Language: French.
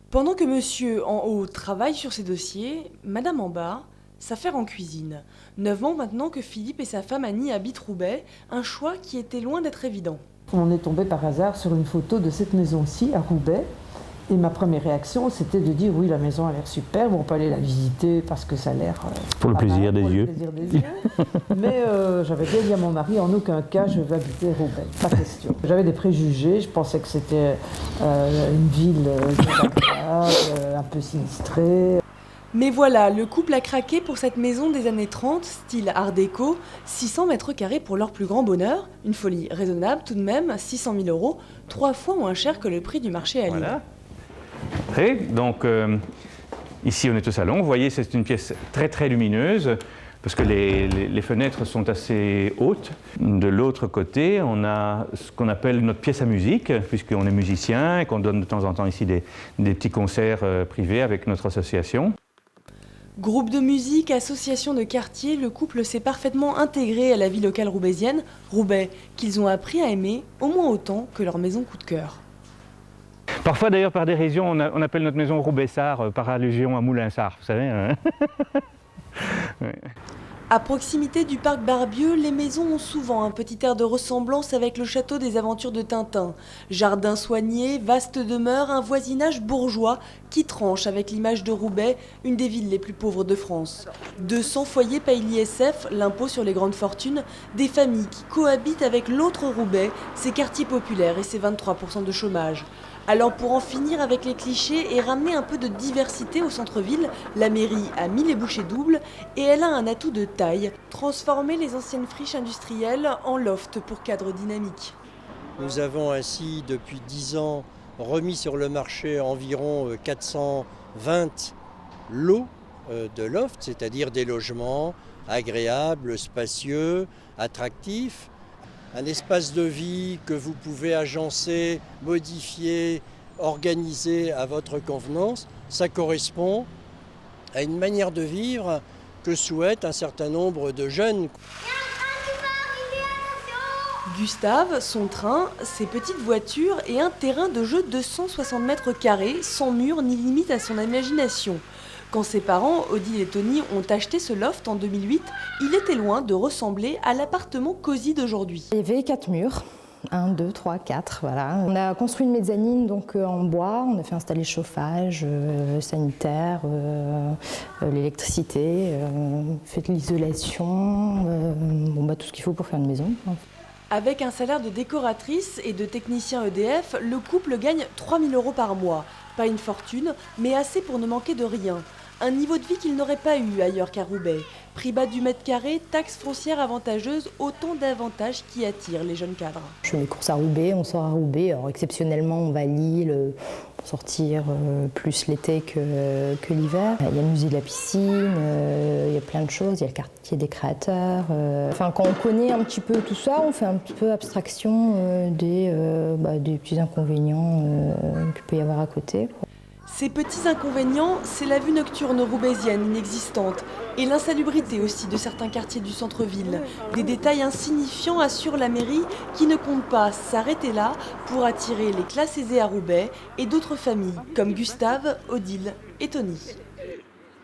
Pendant que monsieur en haut travaille sur ses dossiers, madame en bas s'affaire en cuisine. 9 ans maintenant que Philippe et sa femme Annie habitent Roubaix, un choix qui était loin d'être évident. On est tombé par hasard sur une photo de cette maison-ci à Roubaix. Et ma première réaction, c'était de dire oui, la maison a l'air superbe, on peut aller la visiter parce que ça a l'air... pour le plaisir des yeux. Mais j'avais bien dit à mon mari, en aucun cas je vais habiter Roubaix, pas question. J'avais des préjugés, je pensais que c'était une ville un peu sinistrée. Mais voilà, le couple a craqué pour cette maison des années 30, style art déco, 600 mètres carrés pour leur plus grand bonheur, une folie raisonnable tout de même, 600 000 €, 3 fois moins cher que le prix du marché à Lille. Voilà. Et donc ici on est au salon, vous voyez c'est une pièce très très lumineuse parce que les fenêtres sont assez hautes. De l'autre côté on a ce qu'on appelle notre pièce à musique puisqu'on est musicien et qu'on donne de temps en temps ici des petits concerts privés avec notre association. Groupe de musique, association de quartier, le couple s'est parfaitement intégré à la vie locale roubaisienne, Roubaix, qu'ils ont appris à aimer au moins autant que leur maison coup de cœur. Parfois d'ailleurs par dérision on appelle notre maison Roubaix-Sart par allusion à Moulins-Sart, vous savez. Hein. Ouais. À proximité du parc Barbieux, les maisons ont souvent un petit air de ressemblance avec le château des aventures de Tintin. Jardin soigné, vaste demeure, un voisinage bourgeois qui tranche avec l'image de Roubaix, une des villes les plus pauvres de France. 200 foyers payent l'ISF, l'impôt sur les grandes fortunes, des familles qui cohabitent avec l'autre Roubaix, ses quartiers populaires et ses 23% de chômage. Alors pour en finir avec les clichés et ramener un peu de diversité au centre-ville, la mairie a mis les bouchées doubles et elle a un atout de taille, transformer les anciennes friches industrielles en loft pour cadre dynamique. Nous avons ainsi depuis 10 ans remis sur le marché environ 420 lots de loft, c'est-à-dire des logements agréables, spacieux, attractifs. Un espace de vie que vous pouvez agencer, modifier, organiser à votre convenance, ça correspond à une manière de vivre que souhaitent un certain nombre de jeunes. Gustave, son train, ses petites voitures et un terrain de jeu de 160 mètres carrés, sans mur ni limite à son imagination. Quand ses parents, Odile et Tony, ont acheté ce loft en 2008, il était loin de ressembler à l'appartement cosy d'aujourd'hui. Il y avait 4 murs, 1, 2, 3, 4, voilà. On a construit une mezzanine donc, en bois, on a fait installer le chauffage, sanitaire, l'électricité, fait de l'isolation, tout ce qu'il faut pour faire une maison. Avec un salaire de décoratrice et de technicien EDF, le couple gagne 3 000 € par mois. Pas une fortune, mais assez pour ne manquer de rien. Un niveau de vie qu'il n'aurait pas eu ailleurs qu'à Roubaix. Prix bas du mètre carré, taxes foncières avantageuses, autant d'avantages qui attirent les jeunes cadres. Je fais mes courses à Roubaix, on sort à Roubaix. Alors exceptionnellement, on va à Lille pour sortir plus l'été que l'hiver. Il y a le musée de la piscine, il y a plein de choses, il y a le quartier des créateurs. Quand on connaît un petit peu tout ça, on fait un petit peu abstraction des petits inconvénients qu'il peut y avoir à côté. Ces petits inconvénients, c'est la vue nocturne roubaisienne inexistante et l'insalubrité aussi de certains quartiers du centre-ville. Des détails insignifiants assurent la mairie qui ne compte pas s'arrêter là pour attirer les classes aisées à Roubaix et d'autres familles comme Gustave, Odile et Tony.